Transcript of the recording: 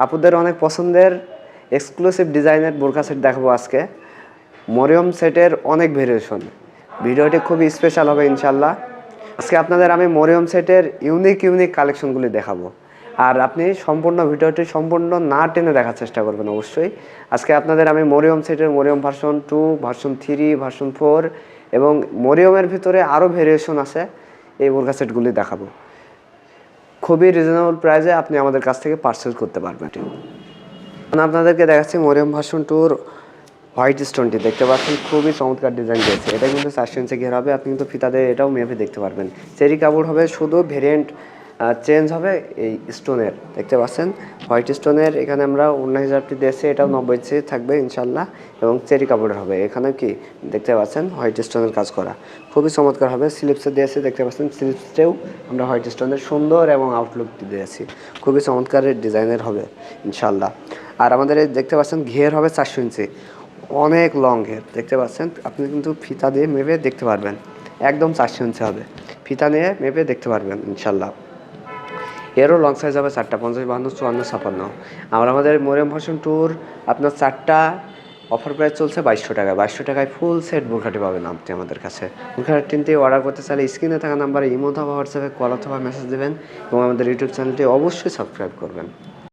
আপুদের অনেক পছন্দের এক্সক্লুসিভ ডিজাইনের বোরকা সেট দেখাবো আজকে। মরিয়ম সেটের অনেক ভেরিয়েশন, ভিডিওটি খুবই স্পেশাল হবে ইনশাল্লাহ। আজকে আপনাদের আমি মরিয়ম সেটের ইউনিক কালেকশনগুলি দেখাবো, আর আপনি সম্পূর্ণ ভিডিওটি সম্পূর্ণ না টেনে দেখার চেষ্টা করবেন অবশ্যই। আজকে আপনাদের আমি মরিয়ম সেটের মরিয়ম ভার্সন 2, ভার্সন 3, ভার্সন 4 এবং মরিয়মের ভিতরে আরও ভেরিয়েশন আছে, এই বোরকা সেটগুলি দেখাবো। খুবই রিজনেবল প্রাইসে আপনি আমাদের কাছ থেকে পারচেজ করতে পারবেন। আপনাদেরকে দেখাচ্ছি মরিয়ম ভার্সন 2 হোয়াইট স্টোনটি দেখতে পাচ্ছেন, খুবই চমৎকার ডিজাইন দিয়েছে। এটা কিন্তু 4 ইঞ্চি ঘের হবে, আপনি কিন্তু ফিতা দিয়ে এটাও মেপে দেখতে পারবেন। চেরি কাপড় হবে, শুধু ভেরিয়েন্ট চেঞ্জ হবে এই স্টোনের। দেখতে পাচ্ছেন হোয়াইট স্টোনের, এখানে আমরা 19,000টি দিয়েছি, এটাও 90 ইঞ্চি থাকবে ইনশাল্লাহ এবং চেরি কাপড়ের হবে। এখানে কি দেখতে পাচ্ছেন হোয়াইট স্টোনের কাজ করা, খুবই চমৎকার হবে। স্লিপসে দিয়েছি, দেখতে পাচ্ছেন স্লিপসেও আমরা হোয়াইট স্টোনের সুন্দর এবং আউটলুকটি দিয়েছি, খুবই চমৎকার ডিজাইনের হবে ইনশাল্লাহ। আর আমাদের এই দেখতে পাচ্ছেন ঘের হবে 400 ইঞ্চি, অনেক লং ঘের দেখতে পাচ্ছেন। আপনি কিন্তু ফিতা দিয়ে মেপে দেখতে পারবেন, একদম 400 ইঞ্চি হবে, ফিতা নিয়ে মেপে দেখতে পারবেন ইনশাল্লাহ। এরও লং সাইজ হবে 4টা, 50, 52, 54, 56। আমাদের মরিয়ম ভার্সন 2 আপনার 4টা অফার প্রাইস চলছে 2200 টাকা। 2200 টাকায় ফুল সেট বোরখাটি পাবেন আপনি আমাদের কাছে। বোরখাটি অর্ডার করতে চাইলে স্ক্রিনে থাকা নাম্বারে ইমো অথবা হোয়াটসঅ্যাপে কল অথবা মেসেজ দেবেন এবং আমাদের ইউটিউব চ্যানেলটি অবশ্যই সাবস্ক্রাইব করবেন।